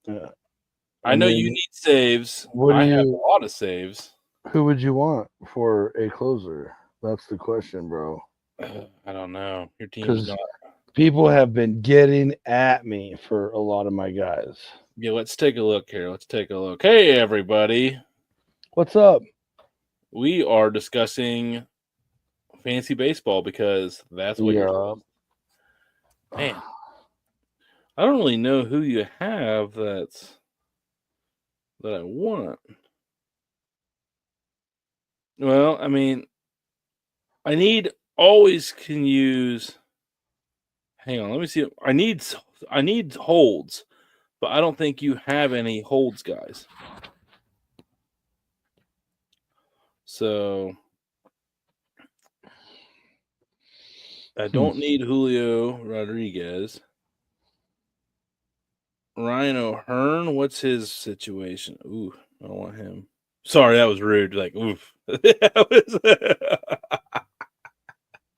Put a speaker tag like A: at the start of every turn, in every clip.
A: Yeah.
B: I know you need saves.
A: What do
B: I have a
A: you?
B: lot of saves.
A: Who would you want for a closer? That's the question, bro.
B: I don't know. Your team's
A: Because
B: not.
A: people have been getting at me for a lot of my guys.
B: Yeah, let's take a look here. Let's take a look. Hey, everybody.
A: What's up?
B: We are discussing fantasy baseball because that's what you're
A: Yeah.
B: supposed to. Man, I don't really know who you have that I want. Well, I mean, I need always can use. Hang on, let me see. I need holds, but I don't think you have any holds, guys. So I don't need Julio Rodriguez. Ryan O'Hearn, what's his situation? Ooh, I don't want him. Sorry, that was rude. Like, oof.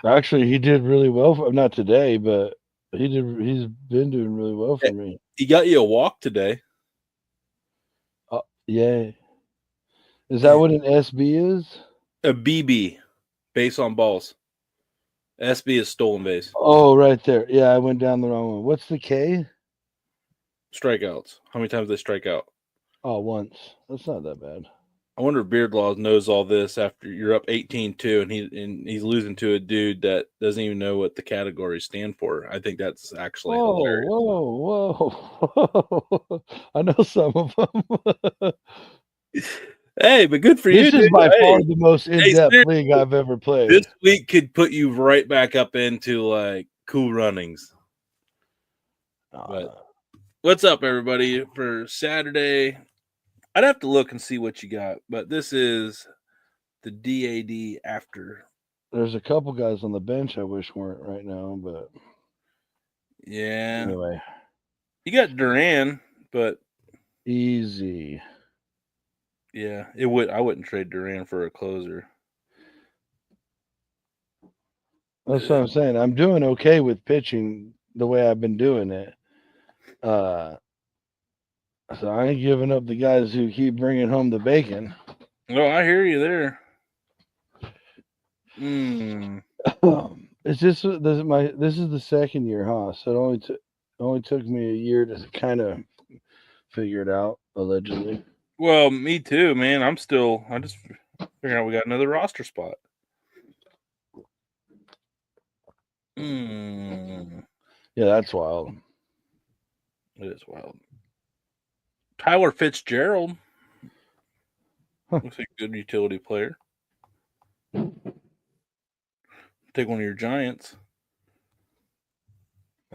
A: Actually, he did really well for not today, but he's been doing really well for me.
B: He got you a walk today.
A: Yeah. Is that what an SB is?
B: A BB, base on balls. SB is stolen base.
A: Oh, right there. Yeah, I went down the wrong one. What's the K?
B: Strikeouts. How many times they strike out?
A: Oh, once. That's not that bad.
B: I wonder if Beardlaw knows all this after you're up 18-2 and he's losing to a dude that doesn't even know what the categories stand for. I think that's actually hilarious.
A: Whoa. I know some of them.
B: Hey, but good for you,
A: This is
B: dude.
A: by far
B: Hey,
A: the most in-depth
B: seriously,
A: league I've ever played.
B: this week could put you right back up into like cool runnings. But what's up, everybody? For Saturday, I'd have to look and see what you got, but this is the DAD after.
A: There's a couple guys on the bench I wish weren't right now, but
B: Yeah.
A: anyway.
B: You got Duran, but
A: Easy.
B: yeah, I wouldn't trade Duran for a closer.
A: That's what I'm saying. I'm doing okay with pitching the way I've been doing it. So I ain't giving up the guys who keep bringing home the bacon.
B: Oh, I hear you there. Hmm.
A: It's just this is the second year, huh? So it only took me a year to kind of figure it out, allegedly.
B: Well, me too, man. I just figuring out we got another roster spot. Hmm.
A: Yeah, that's wild.
B: It is wild. Tyler Fitzgerald.
A: Huh.
B: Looks like a good utility player. Take one of your Giants.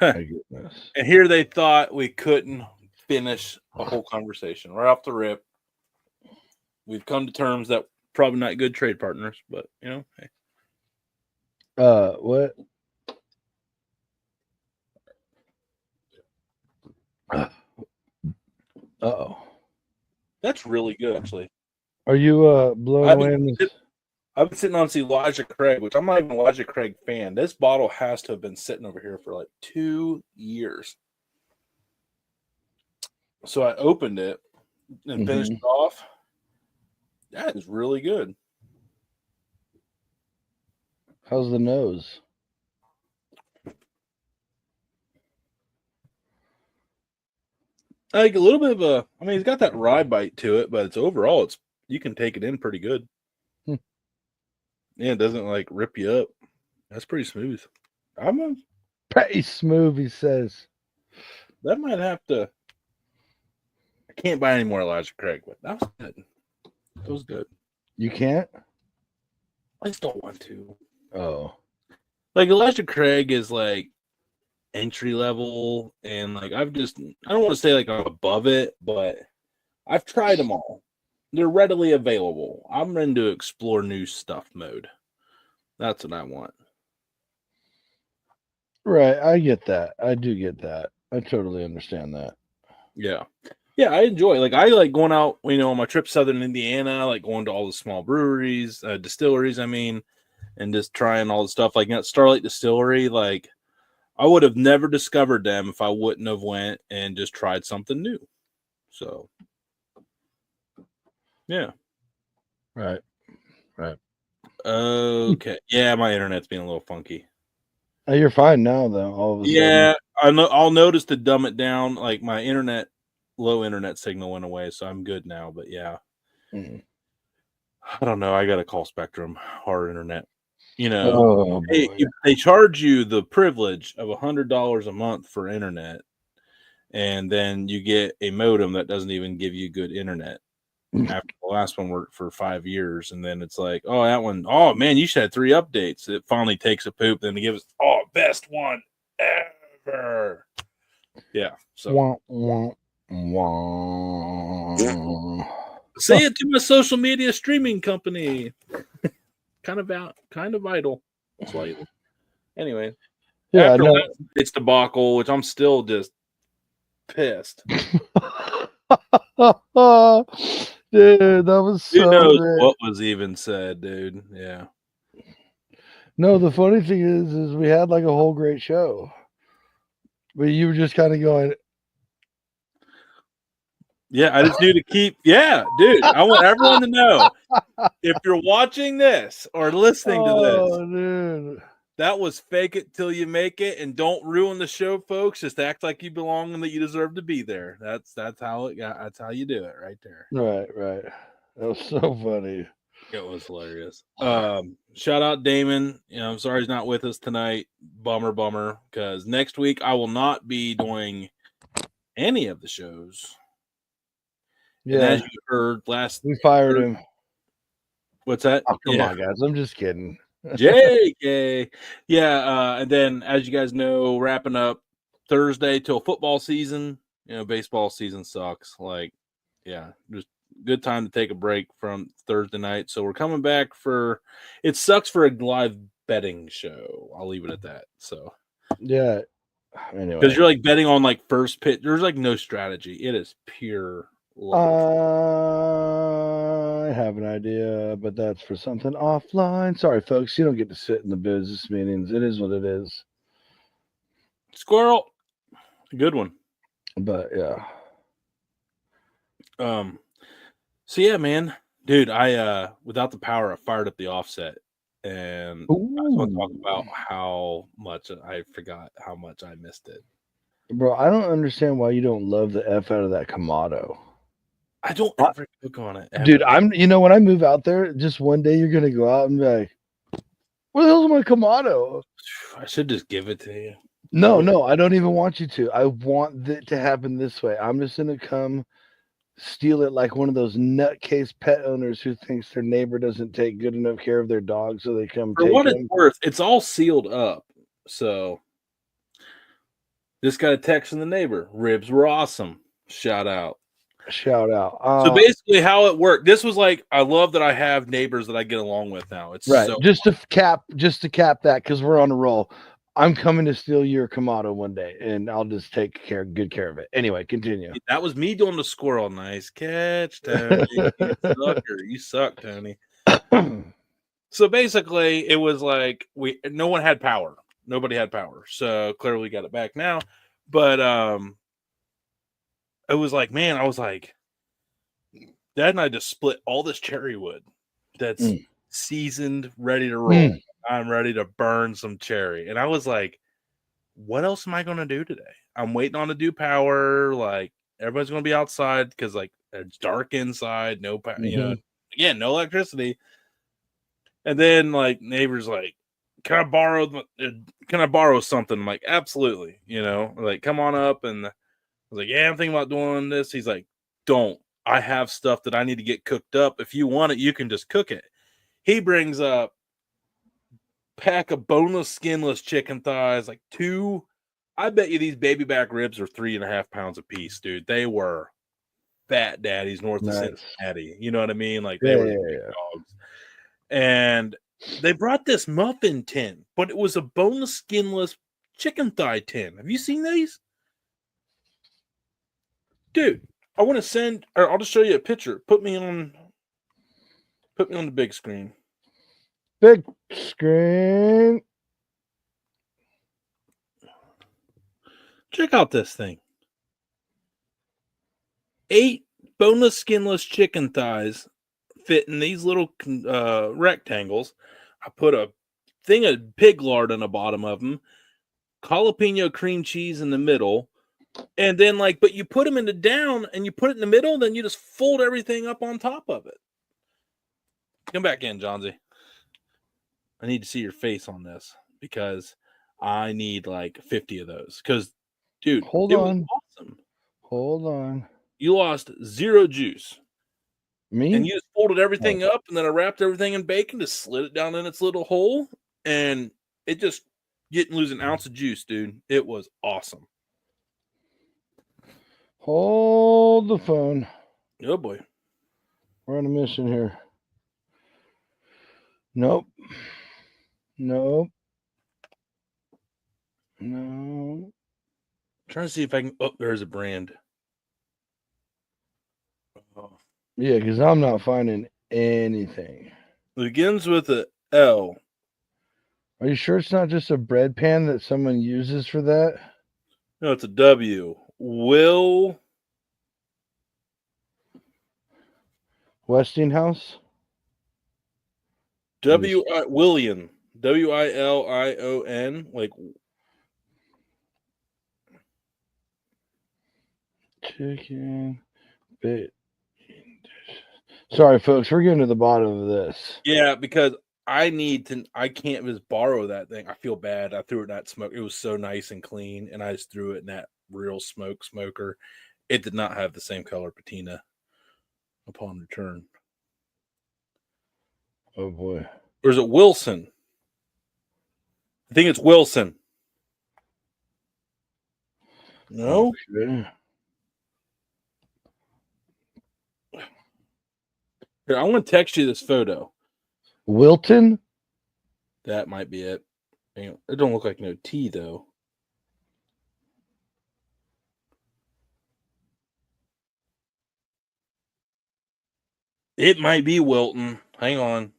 A: My goodness.
B: And here they thought we couldn't finish a whole conversation right off the rip. We've come to terms that probably not good trade partners, but hey.
A: What? Uh-oh.
B: That's really good, actually.
A: Are you blown away in this?
B: I've been sitting on this Elijah Craig, which I'm not even an Elijah Craig fan. This bottle has to have been sitting over here for like 2 years. So I opened it and finished it off. That is really good.
A: How's the nose?
B: Like a little bit of he's got that rye bite to it, but you can take it in pretty good. Yeah, it doesn't like rip you up. That's pretty smooth.
A: Pretty smooth, he says.
B: That might have to. I can't buy any more Elijah Craig, but that was good. That was good.
A: You can't?
B: I just don't want to.
A: Oh.
B: Like Elijah Craig is like entry level, and like I don't want to say like I'm above it, but I've tried them all. They're readily available. I'm ready to explore new stuff mode. That's what I want.
A: Right, I get that. I do get that. I totally understand that.
B: Yeah. Yeah, I enjoy it. Like I like going out, on my trip southern Indiana, like going to all the small breweries, distilleries, and just trying all the stuff. Like at Starlight Distillery, like I would have never discovered them if I wouldn't have went and just tried something new. So, yeah.
A: Right.
B: Okay. Yeah, my internet's being a little funky.
A: Oh, you're fine now, though. All of a sudden.
B: Yeah, I'll notice to dumb it down. Like my low internet signal went away, so I'm good now. But yeah,
A: Mm.
B: I don't know. I got to call Spectrum or internet.
A: Oh boy.
B: They charge you the privilege of $100 a month for internet, and then you get a modem that doesn't even give you good internet. After the last one worked for 5 years, and then it's like, oh, that one, oh man, you should have 3 updates. It finally takes a poop, then they give us, oh, best one ever. Yeah. So
A: Wah, wah, wah.
B: say it to my social media streaming company. kind of vital, slightly. Anyway,
A: Yeah,
B: after
A: no.
B: it's debacle, which I'm still just pissed.
A: Dude, that was so
B: Who knows
A: great.
B: what was even said, dude? Yeah.
A: No, the funny thing is we had like a whole great show, but you were just kind of going.
B: Yeah, I just need to keep. Yeah, dude, I want everyone to know if you're watching this or listening to this,
A: Oh, dude.
B: that was fake it till you make it, and don't ruin the show, folks. Just act like you belong and that you deserve to be there. That's how it got. That's how you do it, right there.
A: Right. That was so funny.
B: It was hilarious. Shout out Damon. I'm sorry he's not with us tonight. Bummer. Because next week I will not be doing any of the shows.
A: Yeah.
B: And as you heard
A: we fired him.
B: What's that?
A: Oh, come on, guys. I'm just kidding.
B: JK. Yeah, and then as you guys know, wrapping up Thursday till football season. Baseball season sucks. Like, yeah, just good time to take a break from Thursday night. So we're coming back for it sucks for a live betting show. I'll leave it at that. So
A: Yeah. Anyway.
B: Because you're like betting on like first pitch. There's like no strategy. It is pure luck.
A: I have an idea, but that's for something offline. Sorry, folks. You don't get to sit in the business meetings. It is what it is.
B: Squirrel. Good one.
A: But yeah.
B: So yeah, man. Dude, I without the power, I fired up the offset. And I just want to talk about how much I forgot how much I missed it.
A: Bro, I don't understand why you don't love the F out of that Kamado.
B: I don't ever cook on it. Ever.
A: Dude, when I move out there, just one day you're gonna go out and be like, where the hell's my Kamado?
B: I should just give it to you.
A: No, I don't even want you to. I want it to happen this way. I'm just gonna come steal it like one of those nutcase pet owners who thinks their neighbor doesn't take good enough care of their dog, so they come
B: For
A: take
B: what
A: him.
B: it's worth, it's all sealed up. So just got a text from the neighbor. Ribs were awesome. Shout out.
A: So
B: basically how it worked, this was like, I love that I have neighbors that I get along with now. It's
A: right.
B: So
A: just to cap that, because we're on a roll. I'm coming to steal your Kamado one day, and I'll just take good care of it. Anyway, continue.
B: That was me doing the squirrel. Nice catch, Tony. You suck, Tony. So basically, it was like no one had power. Nobody had power. So clearly, got it back now. But it was like, man, I was like, Dad and I just split all this cherry wood that's seasoned, ready to roll. I'm ready to burn some cherry. And I was like, what else am I going to do today? I'm waiting on to do power. Like, everybody's going to be outside because, like, it's dark inside. No power, no electricity. And then, like, neighbors like, can I borrow something? I'm like, absolutely. Like, come on up. And I was like, yeah, I'm thinking about doing this. He's like, don't. I have stuff that I need to get cooked up. If you want it, you can just cook it. He brings up pack of boneless, skinless chicken thighs, like 2. I bet you these baby back ribs are 3.5 pounds a piece, dude. They were fat daddies north of Cincinnati. You know what I mean? Like they were big dogs. And they brought this muffin tin, but it was a boneless, skinless chicken thigh tin. Have you seen these? Dude, I want to send, or I'll just show you a picture. Put me on the big screen.
A: Big screen.
B: Check out this thing. 8 boneless, skinless chicken thighs fit in these little rectangles. I put a thing of pig lard on the bottom of them, jalapeno cream cheese in the middle, and then but you put them in the down and you put it in the middle, then you just fold everything up on top of it. Come back in, Johnsy. I need to see your face on this because I need 50 of those. Because, dude,
A: Hold
B: it
A: on.
B: was awesome.
A: Hold on.
B: You lost 0 juice.
A: Me?
B: And you just folded everything up, and then I wrapped everything in bacon, just slid it down in its little hole, and it just didn't lose an ounce of juice, dude. It was awesome.
A: Hold the phone.
B: Oh, boy.
A: We're on a mission here. Nope. Nope. No.
B: I'm trying to see if I can... Oh, there's a brand. Oh.
A: Yeah, because I'm not finding anything.
B: It begins with a L.
A: Are you sure it's not just a bread pan that someone uses for that?
B: No, it's a W.
A: Westinghouse?
B: Willion. Wilion.
A: Chicken bacon. Sorry, folks. We're getting to the bottom of this.
B: Yeah, because I can't just borrow that thing. I feel bad. I threw it in that smoke. It was so nice and clean, and I just threw it in that real smoker. It did not have the same color patina upon return.
A: Oh, boy.
B: Or is it Wilson? I think it's Wilson. No?
A: Okay.
B: Here, I'm going to text you this photo.
A: Wilton?
B: That might be it. It don't look like no T, though. It might be Wilton. Hang on.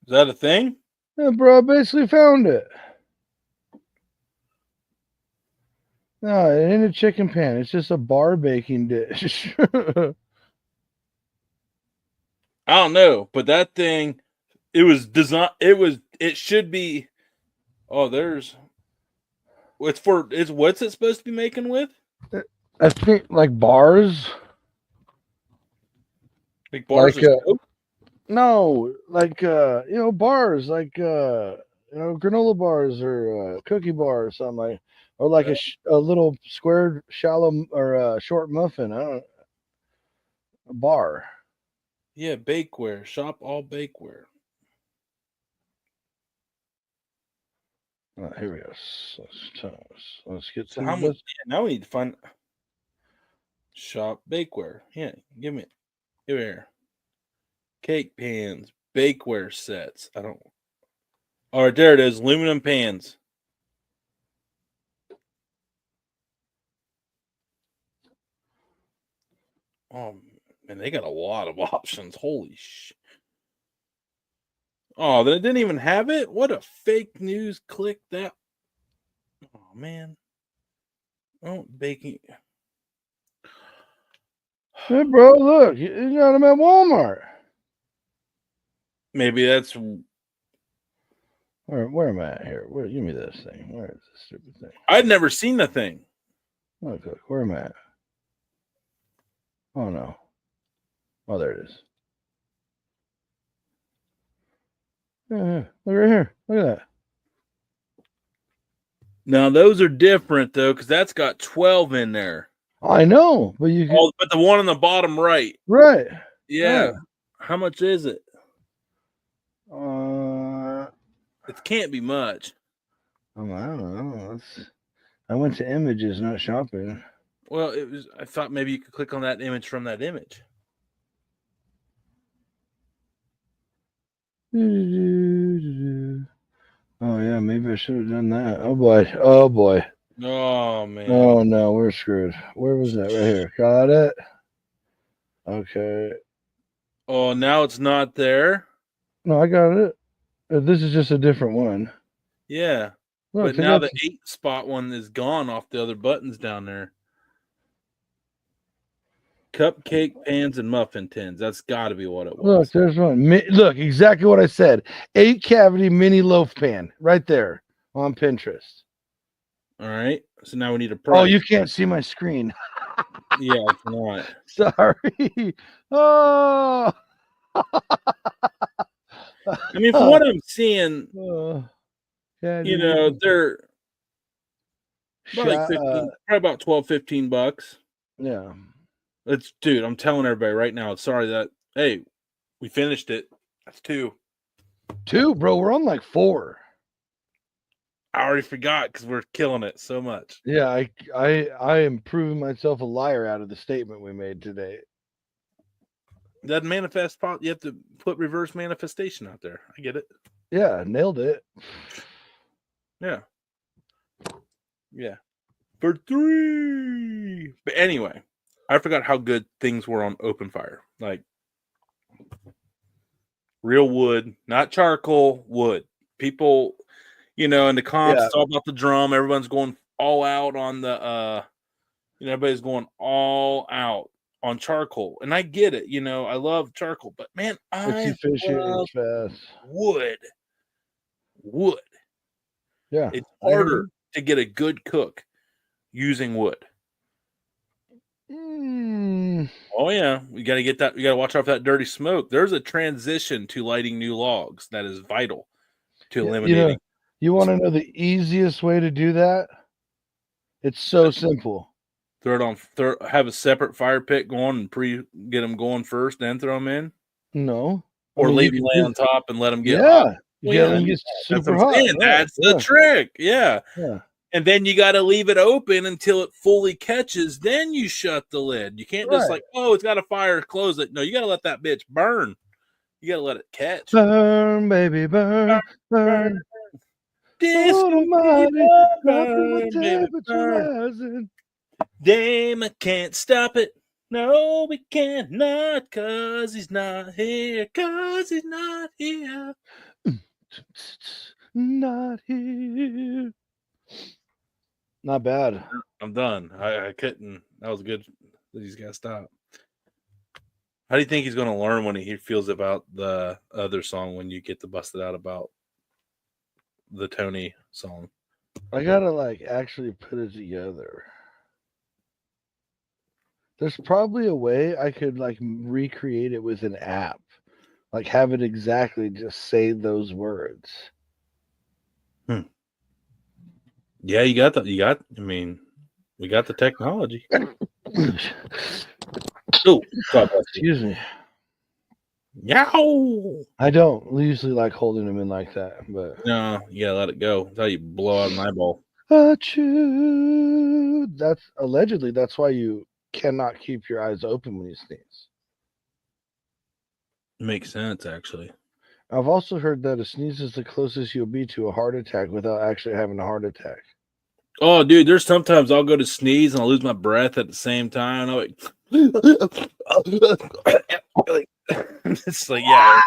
B: Is that a thing?
A: Yeah, bro, I basically found it. No, it ain't a chicken pan. It's just a bar baking dish.
B: I don't know, but that thing, it was designed. It should be. Oh, what's it supposed to be making with?
A: I think like bars.
B: Like bars
A: like,
B: of soap?
A: No, like bars, like granola bars or cookie bar or something like, or like a little square, shallow or short muffin. I don't. A bar.
B: Yeah, bakeware. Shop all bakeware.
A: Oh, here we go. Let's get
B: So
A: to
B: how much?
A: this.
B: Yeah, now we need to find shop bakeware. Yeah, give me it. Give it here. Cake pans, bakeware sets. I don't. All right, there it is. Aluminum pans. Oh man, they got a lot of options. Holy shit. Oh, then it didn't even have it? What a fake news click that. Oh man. Oh, baking.
A: Hey, bro, look, you got them at Walmart.
B: Maybe that's.
A: Where am I at here? Give me this thing. Where is this stupid thing?
B: I'd never seen the thing.
A: Okay, where am I at? Oh no. Oh, there it is. Yeah, look right here. Look at that.
B: Now those are different though, because that's got 12 in there.
A: I know, but you can...
B: Oh, but the one on the bottom right.
A: Right.
B: Yeah.
A: Right.
B: How much is it?
A: It
B: can't be much.
A: I don't know. I went to images, not shopping.
B: Well, it was. I thought maybe you could click on that image from that image.
A: Oh yeah, maybe I should have done that. Oh boy. Oh boy.
B: Oh man.
A: Oh no, we're screwed. Where was that? Right here. Got it. Okay.
B: Oh, now it's not there.
A: No, I got it. This is just a different one.
B: Yeah. Look, but now the 8 spot one is gone off the other buttons down there. Cupcake pans and muffin tins. That's got to be what it was.
A: Look, there's one. Look, exactly what I said. 8-cavity mini loaf pan right there on Pinterest.
B: All right. So now we need a price.
A: Oh, you can't see my screen.
B: Yeah, I cannot.
A: Sorry. Oh.
B: I mean, from what I'm seeing,
A: yeah,
B: you know, they're about like probably about $12-15.
A: Yeah.
B: Dude, I'm telling everybody right now. Sorry that hey, we finished it. That's 2.
A: 2, bro. We're on like 4.
B: I already forgot because we're killing it so much.
A: Yeah, I am proving myself a liar out of the statement we made today.
B: That manifest you have to put reverse manifestation out there. I get it.
A: Yeah, nailed it.
B: Yeah. Yeah. For 3. But anyway, I forgot how good things were on open fire. Like real wood, not charcoal, wood. People, you know, in the comps, it's all about the drum. Everyone's going all out on the everybody's going all out on charcoal. And I get it, you know, I love charcoal, but man, I love wood. Wood.
A: Yeah.
B: It's harder to get a good cook using wood. Oh yeah, we got to get that. We got to watch out for that dirty smoke. There's a transition to lighting new logs that is vital to eliminating.
A: You want to know the easiest way to do that? It's so simple.
B: Throw it on. Have a separate fire pit going and get them going first, then throw them in.
A: No,
B: or leave them lay on top and let them get hot.
A: Yeah, them get super hot.
B: Right, that's the trick. Yeah. And then you got to leave it open until it fully catches. Then you shut the lid. You can't just like, oh, it's got a fire, close it. No, you got to let that bitch burn. You got to let it catch.
A: Burn, baby, burn, burn.
B: Damn, I can't stop it. No, we can't not, cause he's not here. Cause he's not here.
A: Not here. Not bad.
B: I'm done. I couldn't. That was good. He's got to stop. How do you think he's going to learn when he feels about the other song when you get to bust it out about the Tony song?
A: I gotta like actually put it together. There's probably a way I could like recreate it with an app, like have it exactly just say those words.
B: Yeah, you got that. I mean, we got the technology. Oh,
A: excuse me.
B: Yow!
A: I don't usually like holding them in like that, but
B: no, you gotta let it go. That's how you blow out an eyeball.
A: Achoo. That's allegedly that's why you cannot keep your eyes open when you sneeze.
B: Makes sense, actually.
A: I've also heard that a sneeze is the closest you'll be to a heart attack without actually having a heart attack.
B: Oh, dude, there's sometimes I'll go to sneeze and I'll lose my breath at the same time. I'm like, it's like, yeah,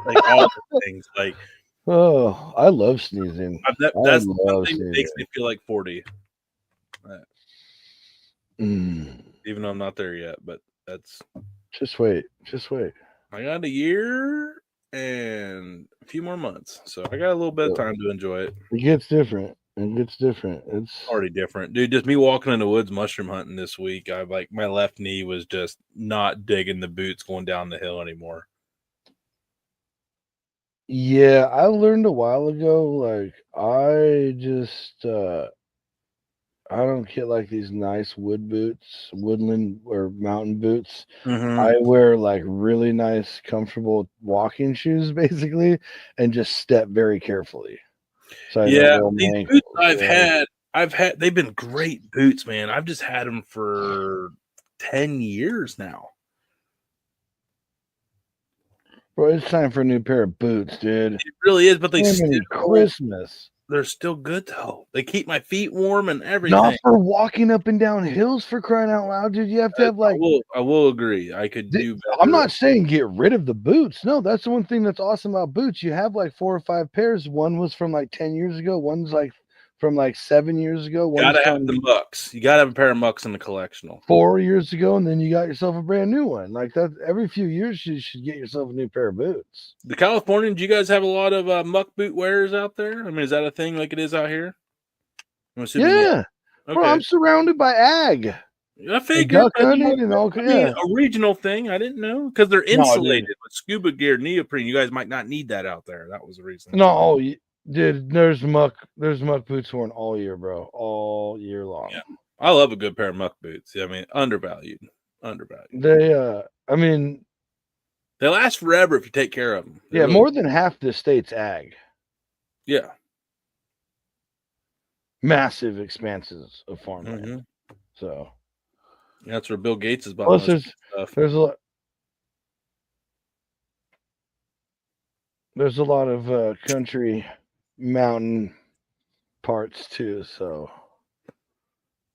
B: like all the things. Like,
A: oh, I love sneezing.
B: That's the thing that makes me feel like 40. Even though I'm not there yet, but that's
A: just wait.
B: I got a year and a few more months, so I got a little bit of time to enjoy it.
A: It gets different. It's
B: already different, dude. Just me walking in the woods mushroom hunting this week. I like my left knee was just not digging the boots going down the hill anymore.
A: Yeah, I learned a while ago. Like I just I don't get like these nice woodland or mountain boots. I wear like really nice, comfortable walking shoes, basically, and just step very carefully. So
B: these boots I've had, they've been great boots, man. I've just had them for 10 years now.
A: Bro, it's time for a new pair of boots, dude.
B: It really is, but
A: Christmas.
B: They're still good though. They keep my feet warm and everything.
A: Not for walking up and down hills, for crying out loud, dude. You have to have like.
B: I will agree. I could do better.
A: I'm not saying get rid of the boots. No, that's the one thing that's awesome about boots. You have like 4 or 5 pairs. One was from like 10 years ago. One's like from like 7 years ago. One's
B: Gotta have
A: from
B: the Mucks. You gotta have a pair of Mucks in the collectional.
A: 4 years ago, and then you got yourself a brand new one. Like that, every few years you should get yourself a new pair of boots.
B: The Californian, do you guys have a lot of Muck boot wearers out there? I mean, is that a thing like it is out here? I'm assuming,
A: Yeah,
B: okay.
A: bro, I'm surrounded by ag.
B: I
A: And
B: figured,
A: duck
B: but
A: hunting and all.
B: I mean,
A: Yeah,
B: a regional thing. I didn't know because they're
A: No,
B: insulated
A: dude.
B: with scuba gear, neoprene. You guys might not need that out there. That was the reason.
A: No, oh, dude, there's muck boots worn all year, bro, all year long.
B: Yeah. I love a good pair of Muck boots. I mean, undervalued.
A: They, I mean,
B: they last forever if you take care of them.
A: Yeah, really, more than half the state's ag.
B: Yeah,
A: massive expanses of farmland.
B: Mm-hmm.
A: So
B: that's where Bill Gates is buying.
A: Plus, there's a lot of country mountain parts too. So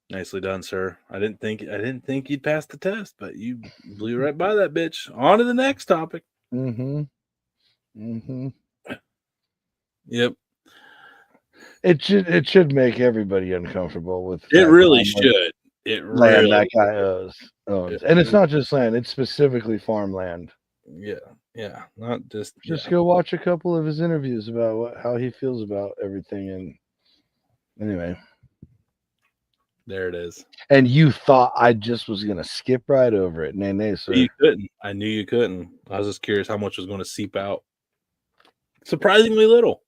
B: nicely done, sir. I didn't think you'd pass the test, but you blew right by that bitch. On to the next topic. Yep.
A: It should make everybody uncomfortable with.
B: It really should. It
A: land
B: really
A: that guy owns. And it's not just land; it's specifically farmland.
B: Yeah, not just.
A: Go watch a couple of his interviews about how he feels about everything. And anyway,
B: there it is.
A: And you thought I just was gonna skip right over it? Nay, sir.
B: You couldn't. I knew you couldn't. I was just curious how much was going to seep out. Surprisingly little.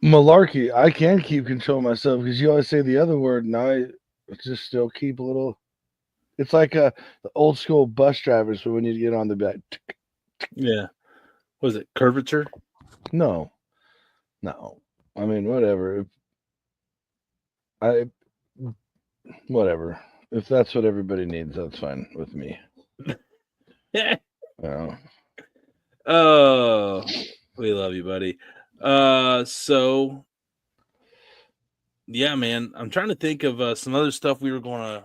A: Malarkey. I can keep control of myself because you always say the other word, and I just still keep a little. It's like the old school bus drivers, but when you get on the back.
B: Yeah. Was it curvature?
A: No. I mean, whatever. Whatever. If that's what everybody needs, that's fine with me.
B: Yeah. Oh, we love you, buddy. So yeah, man, I'm trying to think of some other stuff we were going to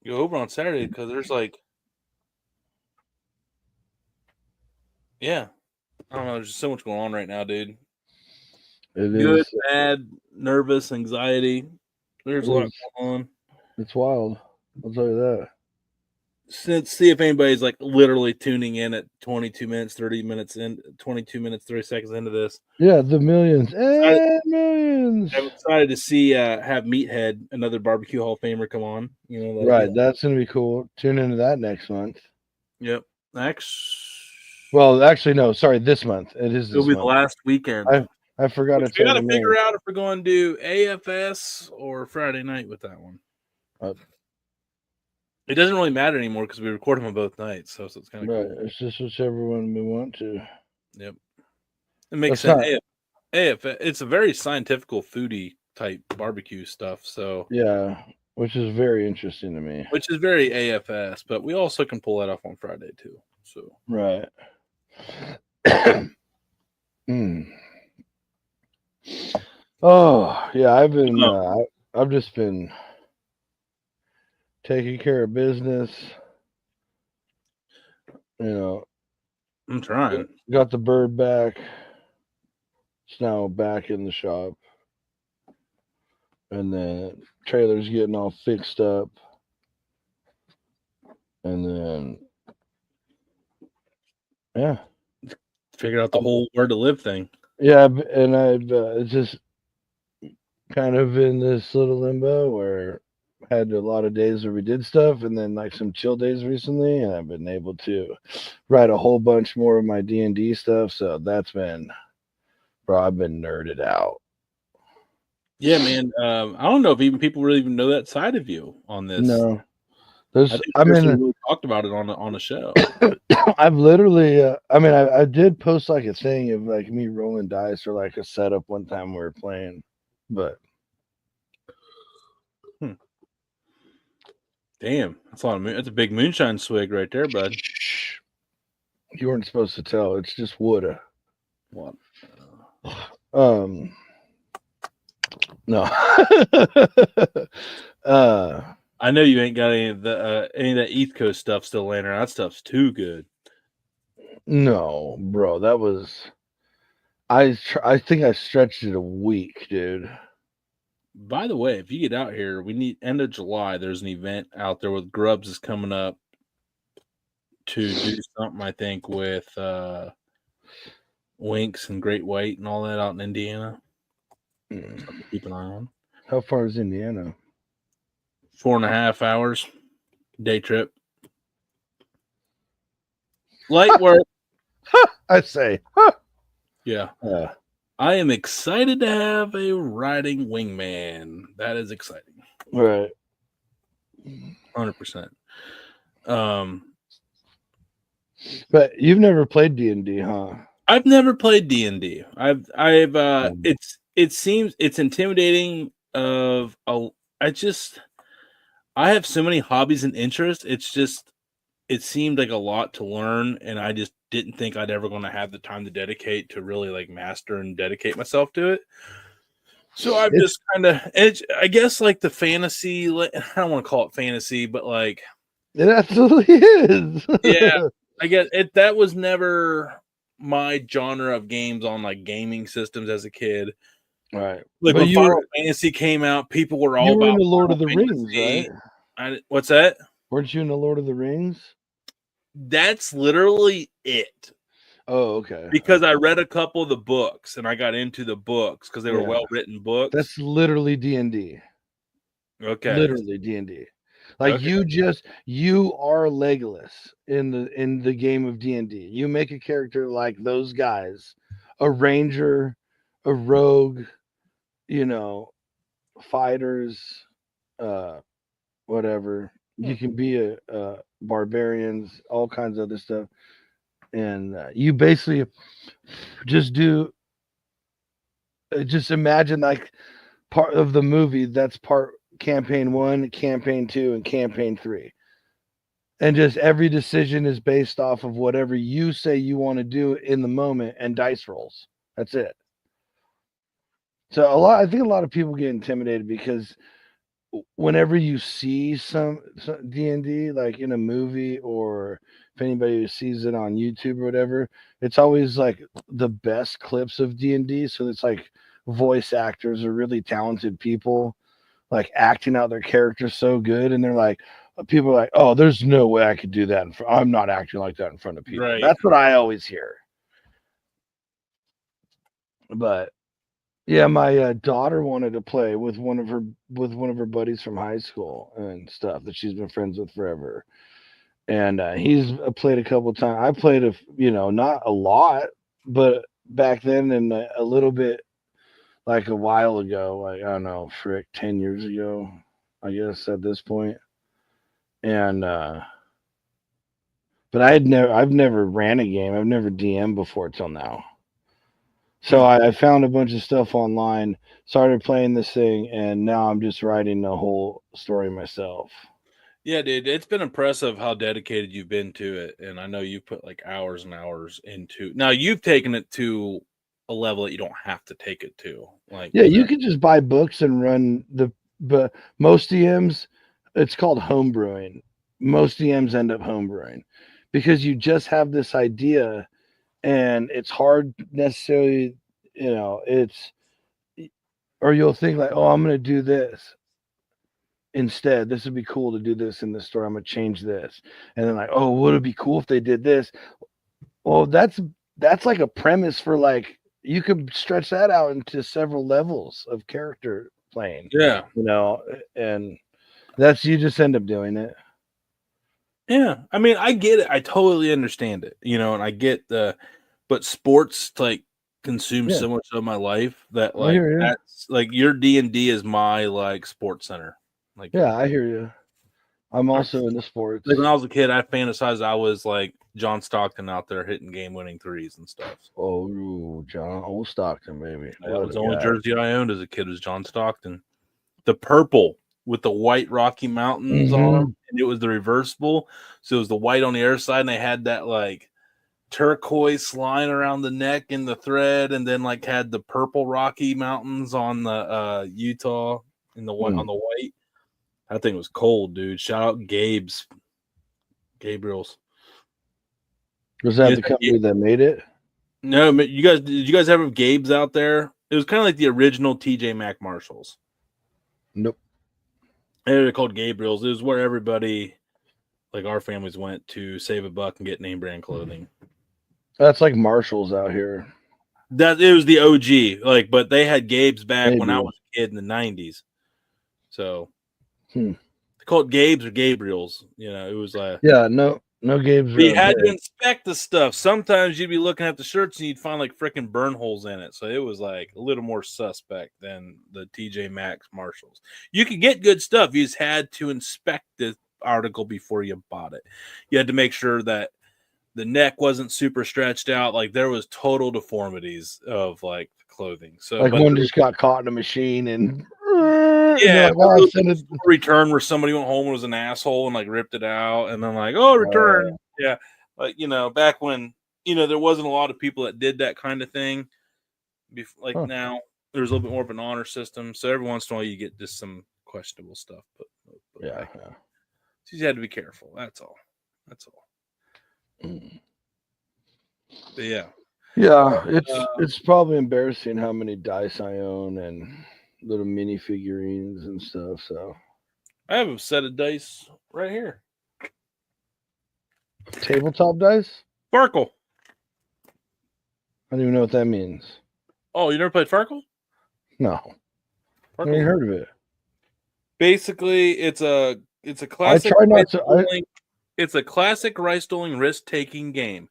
B: go over on Saturday because there's like, yeah, I don't know. There's just so much going on right now, dude. Good, bad, nervous, anxiety. There's a lot going on.
A: It's wild. I'll tell you that.
B: See if anybody's like literally tuning in at 22 minutes, 30 minutes in, 22 minutes, 30 seconds into this.
A: Yeah, the millions and millions.
B: I'm excited to see have Meathead, another barbecue Hall of Famer, come on. You know,
A: right? That's gonna be cool. Tune into that next month.
B: Yep.
A: Well, actually, no. Sorry, this month. It'll
B: be the last weekend.
A: I forgot to.
B: We got to figure out if we're going to do AFS or Friday night with that one. It doesn't really matter anymore because we record them on both nights, so it's kind of cool.
A: It's just whichever one we want to.
B: Yep, it makes sense. AFS, it's a very scientific, foodie type barbecue stuff. So
A: yeah, which is very interesting to me.
B: Which is very AFS, but we also can pull that off on Friday too. So
A: right. Oh yeah, I've just been taking care of business. You know,
B: I'm trying.
A: Got the bird back. It's now back in the shop. And then trailer's getting all fixed up. And then, yeah.
B: Figured out the whole where to live thing.
A: Yeah, and I've just kind of in this little limbo where I had a lot of days where we did stuff and then like some chill days recently, and I've been able to write a whole bunch more of my D&D stuff. So that's been, bro, I've been nerded out.
B: Yeah, man. I don't know if even people really even know that side of you on this.
A: No,
B: we really talked about it on the show.
A: I've literally, I did post like a thing of like me rolling dice or like a setup one time we were playing, but
B: damn, that's a lot of that's a big moonshine swig right there, bud.
A: You weren't supposed to tell. It's just wood.
B: What?
A: No.
B: I know you ain't got any of that East Coast stuff still laying around. That stuff's too good.
A: No, bro, that was. I think I stretched it a week, dude.
B: By the way, if you get out here, we need end of July. There's an event out there with Grubs is coming up to do something. I think with Winks and Great White and all that out in Indiana. Something to keep an eye on.
A: How far is Indiana?
B: 4.5 hours day trip. Light work.
A: I say.
B: Yeah. I am excited to have a riding wingman. That is exciting.
A: Right.
B: 100%.
A: But you've never played D&D, huh?
B: I've never played D&D. It seems it's intimidating I have so many hobbies and interests. It seemed like a lot to learn, and I just didn't think I'd ever going to have the time to dedicate to really like master and dedicate myself to it. So I've just kind of, I guess, like the fantasy. I don't want to call it fantasy, but like
A: it absolutely is.
B: Yeah, I guess that was never my genre of games on like gaming systems as a kid.
A: Right.
B: Like when Final Fantasy came out, people were all about
A: in the Lord
B: Final
A: of the
B: Fantasy.
A: Rings, right?
B: What's that?
A: Weren't you in the Lord of the Rings?
B: That's literally it.
A: Oh, okay.
B: Because I read a couple of the books and I got into the books because they were well-written books.
A: That's literally D&D.
B: Okay.
A: Literally D&D. Like you are Legolas in the game of D&D. You make a character like those guys, a ranger, a rogue, fighters, whatever. You can be a barbarians, all kinds of other stuff, and you basically just imagine like part of the movie that's part campaign 1, campaign 2, and campaign 3, and just every decision is based off of whatever you say you want to do in the moment and dice rolls. That's it. So I think a lot of people get intimidated because whenever you see some D&D like in a movie, or if anybody sees it on YouTube or whatever, it's always like the best clips of D&D. So it's like voice actors are really talented people like acting out their characters so good, and they're like, people are like, oh, there's no way I could do that. I'm not acting like that in front of people. Right. That's what I always hear. But yeah, my daughter wanted to play with one of her buddies from high school and stuff that she's been friends with forever. And he's played a couple of times. I played not a lot, but back then, and a little bit like a while ago, like I don't know, 10 years ago, I guess at this point. And but I've never ran a game. I've never DM'd before till now. So I found a bunch of stuff online, started playing this thing, and now I'm just writing the whole story myself.
B: Yeah, dude, it's been impressive how dedicated you've been to it, and I know you put like hours and hours into. Now you've taken it to a level that you don't have to take it to. Like,
A: yeah, you can just buy books and run but most DMs, it's called homebrewing. Most DMs end up homebrewing because you just have this idea. And it's hard necessarily, or you'll think like, oh, I'm going to do this instead. This would be cool to do this in this story. I'm going to change this. And then like, oh, would it be cool if they did this? Well, that's like a premise for like, you could stretch that out into several levels of character playing.
B: Yeah.
A: And that's, you just end up doing it.
B: Yeah, I mean, I get it. I totally understand it, and I get but sports like consume so much of my life that like that's like your D&D is my like sports center. Like,
A: yeah, I hear you. I'm also into sports.
B: Like when I was a kid, I fantasized I was like John Stockton out there hitting game-winning threes and stuff.
A: Oh, old Stockton, baby.
B: That was the only jersey I owned as a kid was John Stockton. The purple with the white Rocky Mountains on them, and it was the reversible. So it was the white on the other side, and they had that like turquoise line around the neck and the thread, and then like had the purple Rocky Mountains on the Utah in the white on the white. That thing was cold, dude. Shout out Gabriel's.
A: Was that the company that made it?
B: No, did you guys have Gabe's out there? It was kind of like the original TJ Maxx Marshalls.
A: Nope.
B: They're called Gabriel's. It was where everybody, like our families, went to save a buck and get name brand clothing.
A: That's like Marshalls out here.
B: That it was the OG, like, but they had Gabe's back when I
A: Maybe.
B: was a kid in the '90s. So
A: Hmm.
B: they called Gabe's or Gabriel's. You know, it was like
A: Yeah, no games
B: but you
A: around
B: had to
A: here.
B: inspect the stuff. Sometimes you'd be looking at the shirts and you'd find like freaking burn holes in it. So it was like a little more suspect than the TJ Maxx Marshalls. You could get good stuff. You just had to inspect the article before you bought it. You had to make sure that the neck wasn't super stretched out. Like there was total deformities of like clothing. So,
A: Like
B: but
A: one just got caught in a machine and they're
B: yeah,
A: like, oh, send it.
B: return where somebody went home and was an asshole and like ripped it out, and then like, oh, return. Yeah, like back when there wasn't a lot of people that did that kind of thing. Like now, there's a little bit more of an honor system, so every once in a while you get just some questionable stuff. But
A: Yeah.
B: so you had to be careful. That's all. That's all. But yeah.
A: Yeah, it's probably embarrassing how many dice I own and little mini figurines and stuff. So
B: I have a set of dice right here.
A: tabletop dice?
B: Farkle.
A: I don't even know what that means.
B: Oh, you never played Farkle?
A: No. I
B: Farkle.
A: never heard of it.
B: Basically, it's a classic. It's a classic rice-dueling risk-taking game.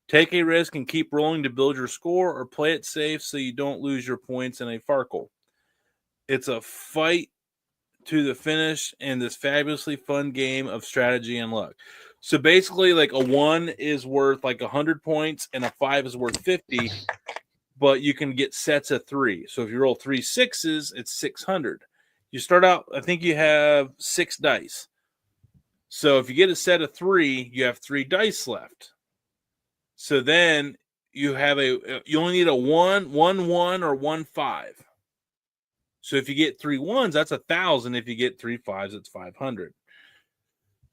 B: Take a risk and keep rolling to build your score, or play it safe so you don't lose your points in a Farkle. It's a fight to the finish in this fabulously fun game of strategy and luck. So basically, like a 1 is worth like 100 points and a 5 is worth 50, but you can get sets of 3. So if you roll 3 6s, it's 600. You start out, I think you have 6 dice. So if you get a set of 3, you have 3 dice left. So then you only need a 1, 1, 1, or 1, 5. So if you get 3 1s, that's 1,000. If you get 3 5s, it's 500.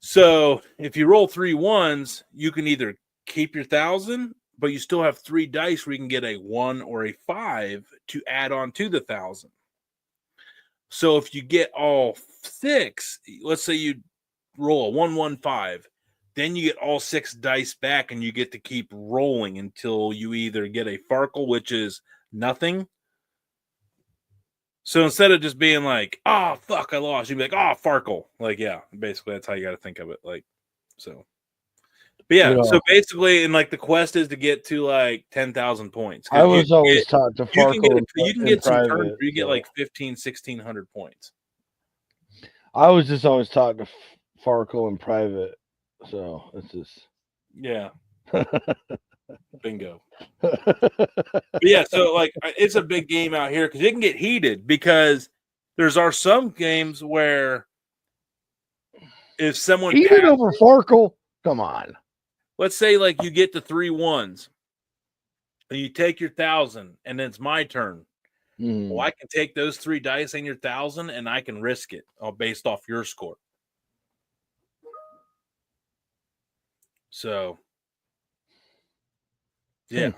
B: So if you roll 3 1s, you can either keep your 1,000, but you still have 3 dice where you can get a 1 or a 5 to add on to the 1,000. So if you get all 6, let's say you roll a 1 1 5, then you get all 6 dice back and you get to keep rolling until you either get a Farkle, which is nothing. So instead of just being like, oh, fuck, I lost, you'd be like, oh, Farkle. Like, yeah, basically that's how you got to think of it. Like, so. But yeah, so basically, and like the quest is to get to like 10,000 points.
A: I was always taught to Farkle.
B: You can get some turns where you get like 1,600 points.
A: I was just always taught to Farkle in private. So it's just.
B: Yeah. Bingo. But yeah, so like it's a big game out here because it can get heated because are some games where if someone
A: heated over Farkle, come on.
B: Let's say like you get the 3 1s and you take your 1,000 and then it's my turn. Well, I can take those 3 dice and your 1,000 and I can risk it based off your score. So, yeah.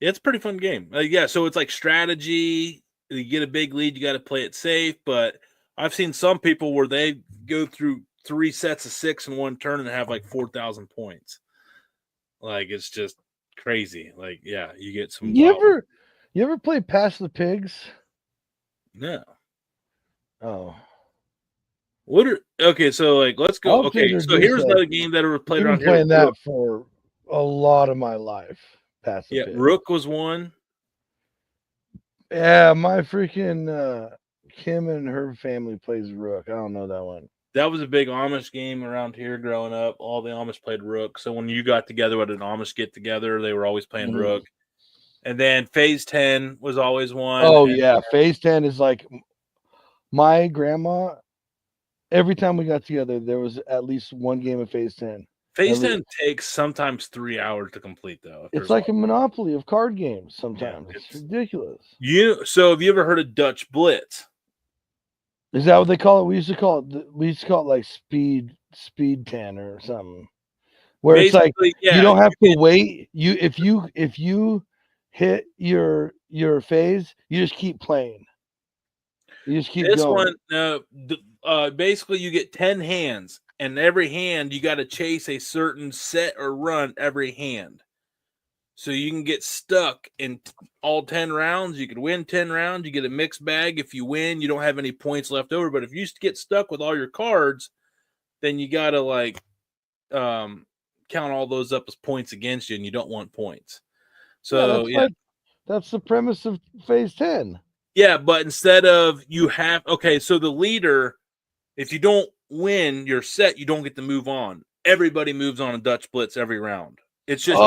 B: It's a pretty fun game. Yeah, so it's like strategy. You get a big lead, you got to play it safe. But I've seen some people where they go through 3 sets of 6 in one turn and have like 4,000 points. Like it's just crazy. Like, yeah, you get some.
A: You ever play Pass the Pigs?
B: No.
A: Oh.
B: Okay, so like let's go. Okay, so here's another game that I played around here.
A: I've been playing that for a lot of my life. Pass the Pigs.
B: Rook was one.
A: Yeah, my freaking Kim and her family plays Rook. I don't know that one.
B: That was a big Amish game around here growing up. All the Amish played Rook. So when you got together with an Amish get together, they were always playing Rook. And then Phase 10 was always one.
A: Oh, yeah. Phase 10 is like my grandma. Every time we got together, there was at least one game of Phase 10.
B: Phase 10 takes sometimes 3 hours to complete, though.
A: It's like a monopoly of card games sometimes. Yeah, it's ridiculous.
B: So have you ever heard of Dutch Blitz?
A: Is that what they call it? We used to call it like speed 10 or something. Where basically, it's like you don't have to wait. If you hit your phase, you just keep playing. You just keep
B: This
A: going.
B: one, basically you get 10 hands, and every hand you got to chase a certain set or run every hand. So you can get stuck in all 10 rounds. You could win 10 rounds. You get a mixed bag. If you win, you don't have any points left over. But if you get stuck with all your cards, then you got to count all those up as points against you, and you don't want points.
A: Yeah,
B: So, yeah.
A: that's the premise of phase 10.
B: Yeah, but instead of so the leader, if you don't win your set, you don't get to move on. Everybody moves on a Dutch Blitz every round. It's just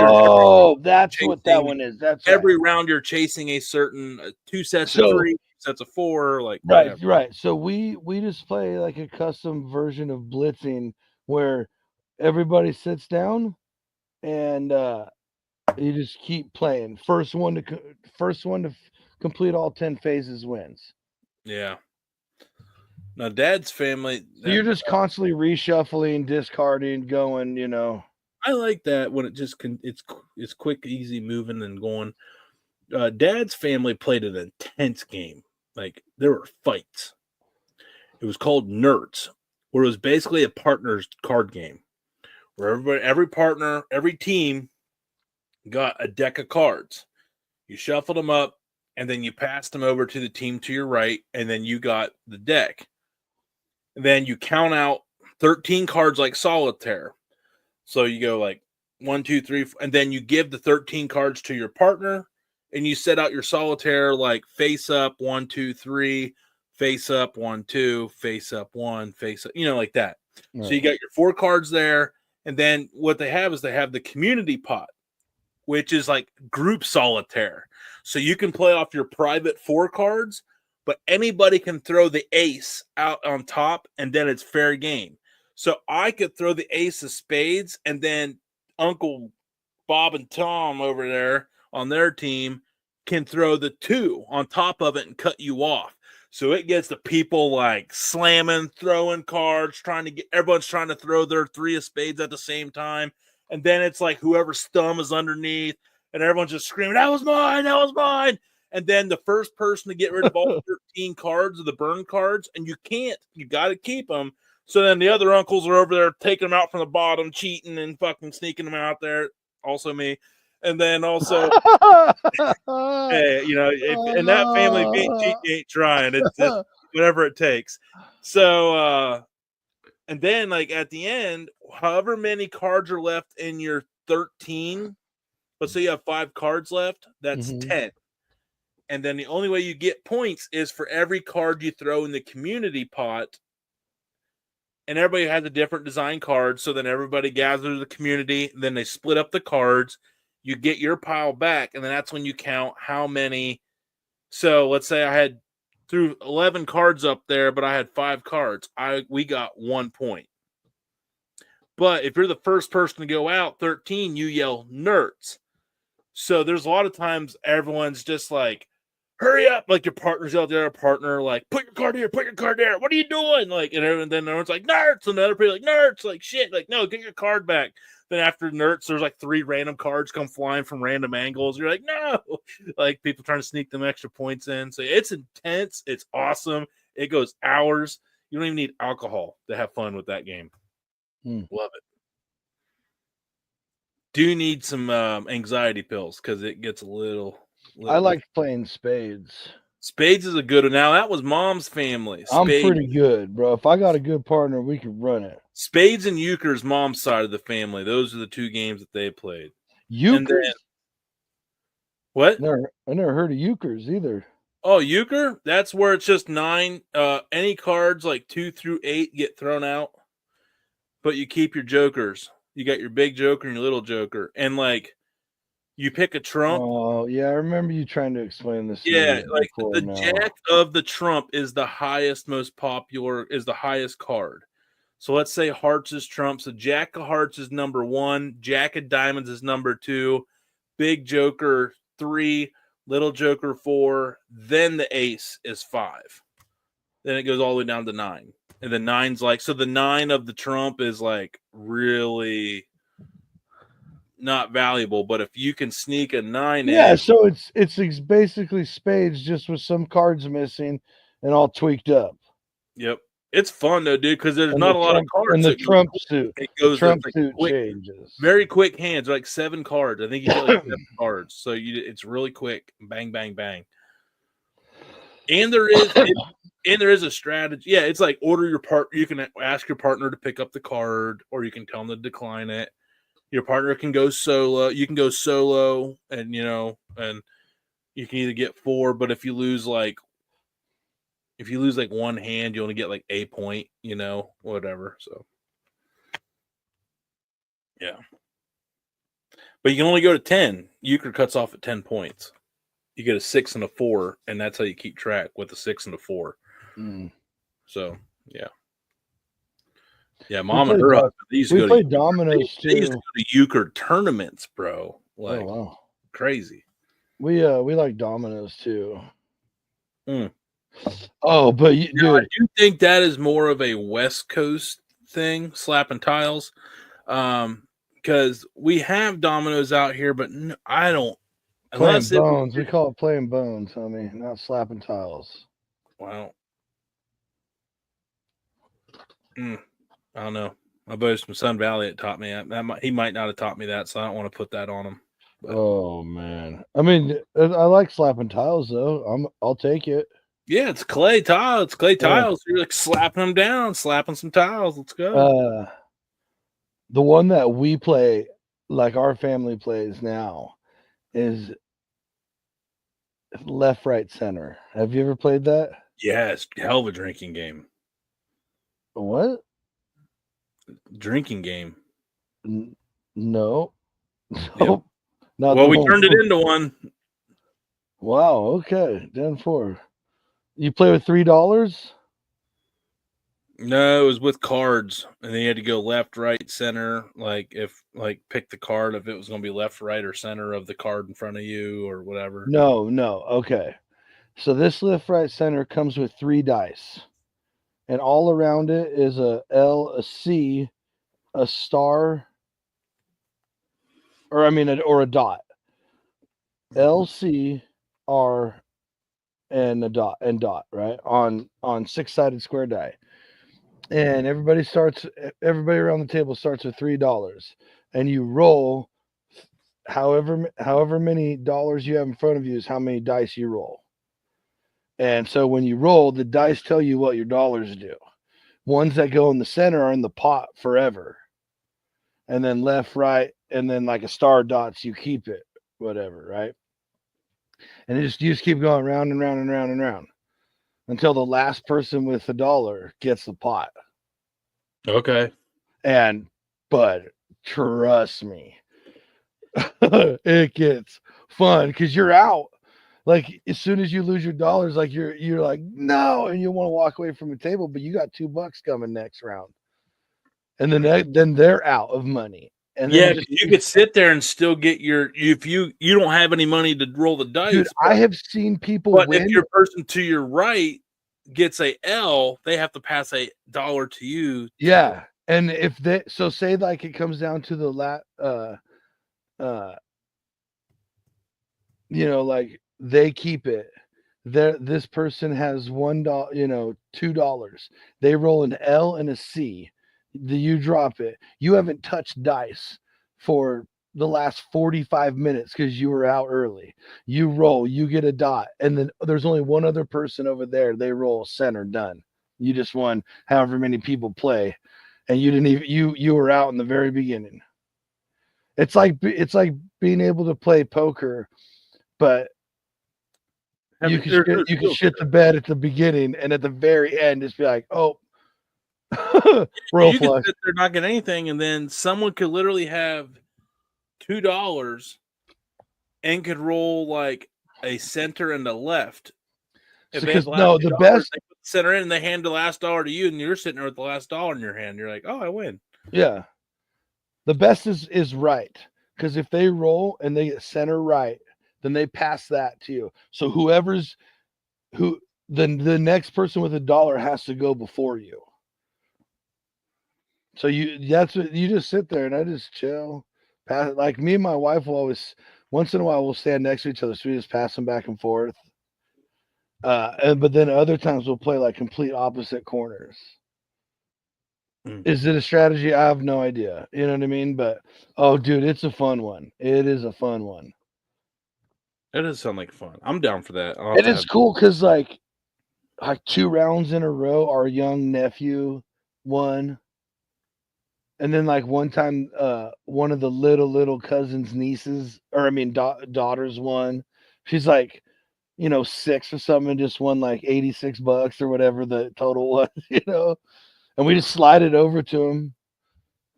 A: That's what that one is. That's
B: every
A: right.
B: round you're chasing a certain 2 sets of
A: So
B: 3, sets of 4, like
A: right,
B: whatever.
A: right. So we just play like a custom version of blitzing where everybody sits down and you just keep playing. First one to complete all 10 phases wins.
B: Yeah. Now, Dad's family.
A: So you're just constantly reshuffling, discarding, going. You know.
B: I like that when it just it's quick, easy moving and going. Dad's family played an intense game. Like there were fights. It was called Nerds, where it was basically a partner's card game, where every partner, every team got a deck of cards. You shuffled them up, and then you passed them over to the team to your right, and then you got the deck. And then you count out 13 cards like solitaire. So you go like 1, 2, 3, and then you give the 13 cards to your partner, and you set out your solitaire like face up 1, 2, 3, face up 1, 2, face up 1, face up, like that. Right. So you got your 4 cards there, and then what they have is they have the community pot, which is like group solitaire. So you can play off your private 4 cards, but anybody can throw the ace out on top, and then it's fair game. So I could throw the ace of spades, and then Uncle Bob and Tom over there on their team can throw the 2 on top of it and cut you off. So it gets the people like slamming, throwing cards, everyone's trying to throw their 3 of spades at the same time. And then it's like whoever's thumb is underneath, and everyone's just screaming, that was mine, that was mine. And then the first person to get rid of all 13 cards are the burn cards, and you got to keep them. So then the other uncles are over there taking them out from the bottom, cheating and fucking sneaking them out there. Also me. And then also, hey, in that family, if you ain't cheating, you ain't trying. It's just whatever it takes. So, and then like at the end, however many cards are left in your 13, let's say you have 5 cards left, that's 10. And then the only way you get points is for every card you throw in the community pot. And everybody has a different design card. So then everybody gathers the community. Then they split up the cards. You get your pile back. And then that's when you count how many. So let's say I had threw 11 cards up there, but I had 5 cards. We got 1 point. But if you're the first person to go out, 13, you yell nerds. So there's a lot of times everyone's just like, hurry up, like your partner's out there, partner, like, put your card here, put your card there, what are you doing? Like, and then everyone's like, nerds, and the other people like, nerds, like, shit, like, no, get your card back. Then after nerds, there's like 3 random cards come flying from random angles. You're like, no, like people trying to sneak them extra points in. So it's intense, it's awesome, it goes hours. You don't even need alcohol to have fun with that game. Love it. Do need some anxiety pills because it gets a little.
A: I like playing spades.
B: Spades is a good one. Now, that was Mom's family.
A: I'm pretty good, bro. If I got a good partner, we could run it.
B: Spades and euchre's Mom's side of the family. Those are the 2 games that they played.
A: Euchre's?
B: What?
A: I never heard of euchre's either.
B: Oh, euchre? That's where it's just 9. Any cards like 2 through 8 get thrown out, but you keep your jokers. You got your big joker and your little joker. And like, you pick a trump.
A: Oh, yeah. I remember you trying to explain this.
B: Yeah, like the jack of the trump is the highest, most popular, is the highest card. So let's say hearts is trump. So jack of hearts is number 1. Jack of diamonds is number 2. Big joker 3. Little joker 4. Then the ace is 5. Then it goes all the way down to 9. And the 9's like, so the 9 of the trump is like really not valuable, but if you can sneak a 9
A: in, so it's basically spades just with some cards missing, and all tweaked up.
B: Yep. It's fun though, dude, because there's
A: And
B: not
A: the
B: a lot of
A: Trump
B: cards
A: and the
B: that go
A: Trump
B: quick.
A: suit.
B: It
A: The
B: goes
A: Trump
B: like
A: suit
B: quick,
A: changes.
B: very quick hands, like 7 cards. I think you get like 7 cards, so it's really quick. Bang, bang, bang. And there is a strategy. Yeah, it's like order your part. You can ask your partner to pick up the card, or you can tell them to decline it. Your partner can go solo. You can go solo, and and you can either get 4. But if you lose like one hand, you only get like a point. Whatever. So yeah, but you can only go to 10. Euchre cuts off at 10 points. You get a 6 and a 4, and that's how you keep track with a 6 and a 4. So yeah. Yeah, Mom and her husband, they used to
A: We
B: go
A: played
B: to
A: dominoes
B: they used to
A: too.
B: go to euchre tournaments, bro. Like,
A: Oh wow,
B: crazy.
A: we like dominoes too.
B: Mm.
A: Oh, but
B: I
A: dude,
B: do think that is more of a West Coast thing, slapping tiles. Because we have dominoes out here, but I don't.
A: playing
B: Unless it was,
A: bones. We call it playing bones, homie, not slapping tiles.
B: well, I don't know. My buddies from Sun Valley had taught me that. He might not have taught me that, so I don't want to put that on him. But.
A: Oh man, I mean, I like slapping tiles though. I'll take it.
B: Yeah, it's clay tile. It's clay tiles. You're like slapping them down, slapping some tiles. Let's go.
A: The one that we play, like our family plays now, is left, right, center. Have you ever played that?
B: Yeah, it's hell of a drinking game.
A: What?
B: Drinking game.
A: No.
B: Yep.
A: Not
B: well,
A: the
B: we
A: one.
B: turned it into one.
A: Wow. Okay. 10-4. You play with $3?
B: No, it was with cards, and then you had to go left, right, center. Like pick the card if it was going to be left, right, or center of the card in front of you, or whatever.
A: No. Okay. So this left, right, center comes with 3 dice, and all around it is a L, a C, a star, or a dot. L, C, R, and a dot, right on 6-sided square die. And everybody around the table starts with $3, and you roll however many dollars you have in front of you is how many dice you roll. And so when you roll, the dice tell you what your dollars do. Ones that go in the center are in the pot forever, and then left, right, and then like a star dots, you keep it, whatever, right? And you just keep going round and round and round and round until the last person with $1 gets the pot.
B: Okay.
A: But trust me, it gets fun because you're out. Like as soon as you lose your dollars, like you're like no, and you want to walk away from the table, but you got $2 coming next round, and then they're out of money. And then
B: you could sit there and still get if you don't have any money to roll the dice.
A: Dude, I have seen people win.
B: If your person to your right gets a L, they have to pass $1 to you.
A: Yeah. And if they say like it comes down to the like they keep it. This person has $1, $2. They roll an L and a C. You drop it. You haven't touched dice for the last 45 minutes because you were out early. You roll, you get a dot, and then there's only one other person over there. They roll center, done. You just won however many people play, and you didn't even you were out in the very beginning. It's like being able to play poker, but you can shit the bed at the beginning, and at the very end, just be like, oh.
B: You could sit there not get anything, and then someone could literally have $2 and could roll like a center and a left.
A: If the best
B: they put the center in and they hand the last $1 to you, and you're sitting there with the last $1 in your hand. You're like, oh, I win.
A: Yeah. The best is right, because if they roll and they get center right, then they pass that to you. So the next person with $1 has to go before you. So you just sit there and I just chill. Pass, like me and my wife will always once in a while we'll stand next to each other, so we just pass them back and forth. But then other times we'll play like complete opposite corners.
B: Mm.
A: Is it a strategy? I have no idea. You know what I mean? But oh, dude, it's a fun one. It is a fun one.
B: That does sound like fun. I'm down for that. I'll have
A: And
B: to
A: it's
B: have.
A: cool because like 2 rounds in a row, our young nephew won. And then like one time, one of the little cousins' nieces, or I mean daughters won. She's like, 6 or something, and just won like $86 or whatever the total was, And we just slide it over to them,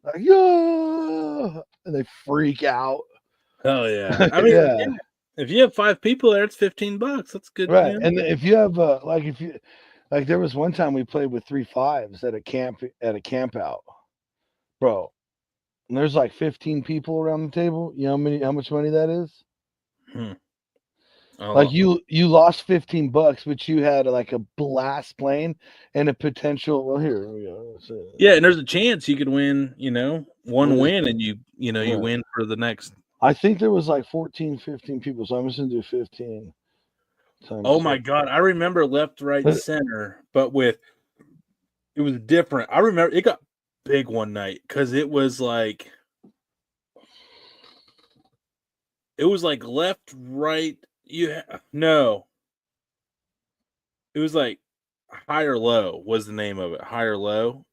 A: like, yeah, and they freak out.
B: Hell yeah! I mean,
A: Yeah,
B: yeah. If you have 5 people there, it's $15. That's good.
A: right.
B: You know?
A: And if you have like there was one time we played with 3 5s at a camp out, bro. And there's like 15 people around the table. You know how much money that is?
B: Hmm.
A: Like you lost $15, but you had like a blast playing and a potential. Well, here we go.
B: Yeah, and there's a chance you could win. One
A: What is
B: win, and you
A: right?
B: win for the next.
A: I think there was like 14, 15 people, so I'm just gonna do 15 times
B: Oh my
A: 6.
B: god, I remember left, right,
A: But
B: center, but it was different. I remember it got big one night because it was like left, right. No, it was like high or low was the name of it. High or low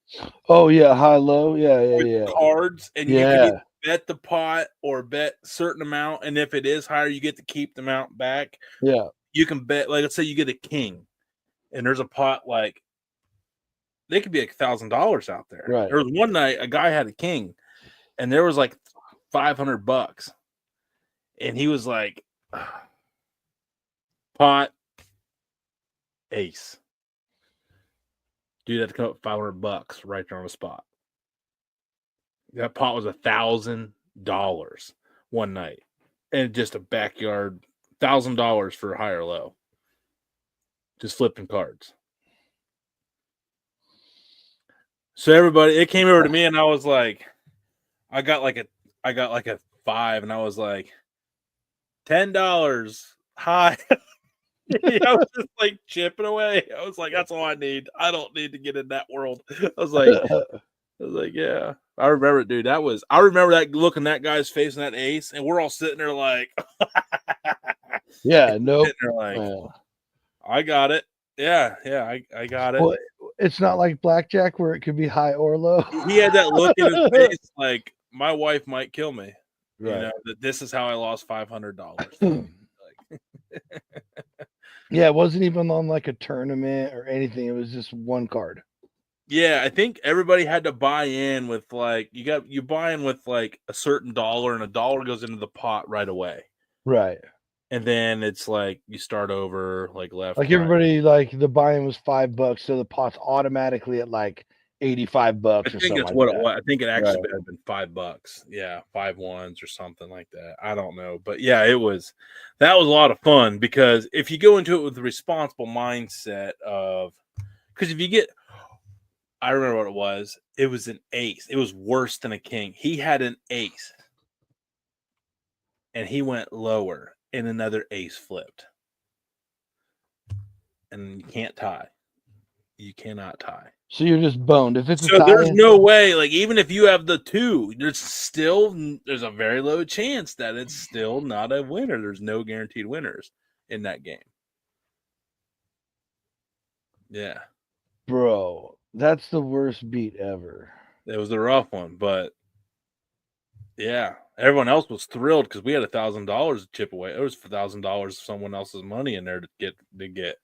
A: oh yeah, high low, yeah, yeah,
B: with
A: yeah,
B: cards, and you could either
A: yeah,
B: bet the pot or bet a certain amount, and if it is higher, you get to keep the amount back.
A: yeah.
B: You can bet, like let's say you get a king, and there's a pot like they could be like $1,000 out there.
A: Right.
B: There was one night a guy had a king, and there was like $500, and he was like, pot ace. Dude had to come up with $500 right there on the spot. That pot was $1,000 one night, and just a backyard $1,000 for high or low, just flipping cards. So everybody, it came over to me, and I was like, I got like a 5, and I was like, $10 high. I was just like chipping away. I was like, that's all I need. I don't need to get in that world. I was like, yeah. I remember it, dude. I remember that look in that guy's face and that ace, and we're all sitting there like,
A: Yeah, nope.
B: sitting there like,
A: Well,
B: I got it. Yeah, I got it.
A: well, it's not like blackjack where it could be high or low.
B: He had that look in his face like my wife might kill me.
A: Right.
B: That this is how I lost $500. Like,
A: Yeah, it wasn't even on like a tournament or anything. It was just one card.
B: yeah, I think everybody had to buy in with like you buy in with like a certain dollar, and a dollar goes into the pot right away.
A: Right.
B: And then it's like you start over like left,
A: Like
B: right.
A: everybody, like the buy-in was $5, so the pot's automatically at like $85
B: I
A: or
B: think
A: something
B: that's
A: like
B: what it
A: that.
B: was. I think it actually
A: Right.
B: would have been $5. Yeah, 5 1s or something like that. I don't know, but yeah, that was a lot of fun because if you go into it with the responsible mindset of, because if you get, I remember what it was. It was an ace. It was worse than a king. He had an ace, and he went lower, and another ace flipped, and you can't tie. You cannot tie.
A: So you're just boned. If it's a
B: So there's
A: tie,
B: no way, like even if you have the 2, there's a very low chance that it's still not a winner. There's no guaranteed winners in that game. Yeah,
A: bro, that's the worst beat ever.
B: it was a rough one, but yeah, everyone else was thrilled because we had $1,000 to chip away. It was $1,000 of someone else's money in there to get.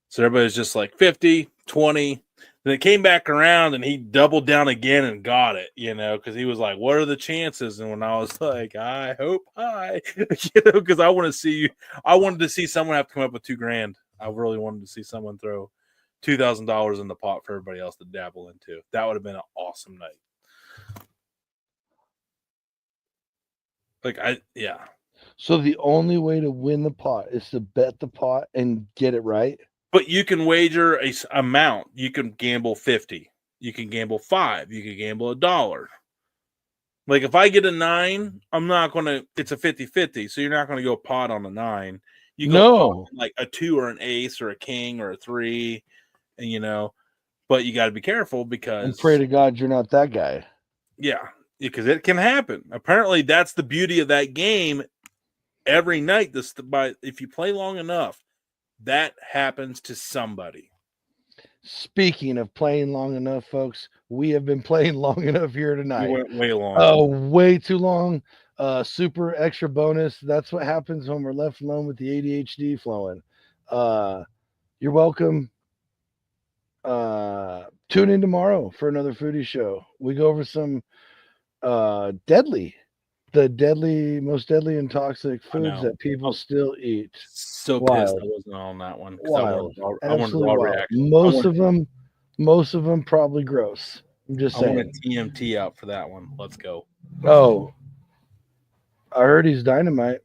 B: So everybody's just like 50, 20. Then it came back around and he doubled down again and got it, because he was like, what are the chances? And when I was like, I hope high, because I wanted to see someone have to come up with $2,000. I really wanted to see someone throw $2,000 in the pot for everybody else to dabble into. That would have been an awesome night. Yeah.
A: So the only way to win the pot is to bet the pot and get it right.
B: But you can wager a amount. You can gamble 50. You can gamble 5. You can gamble $1. Like if I get a 9, I'm not going to, it's a 50-50. So you're not going to go pot on a 9. You go
A: No.
B: like a 2 or an ace or a king or a 3, and but you got to be careful because
A: And pray to God you're not that guy.
B: yeah, because it can happen. Apparently, that's the beauty of that game. Every night, if you play long enough, that happens to somebody.
A: Speaking of playing long enough, folks, we have been playing long enough here
B: You
A: tonight.
B: went way long.
A: Oh, way too long. Super extra bonus. That's what happens when we're left alone with the ADHD flowing. You're welcome. Tune in tomorrow for another foodie show. We go over some most deadly and toxic foods that people still eat.
B: So
A: Wild.
B: pissed I wasn't on that one.
A: Wild.
B: I wanted
A: Absolutely
B: raw
A: wild.
B: reaction.
A: Most of them probably gross. I'm just
B: I
A: saying.
B: want a TMT out for that one. Let's go.
A: Oh, I heard he's dynamite.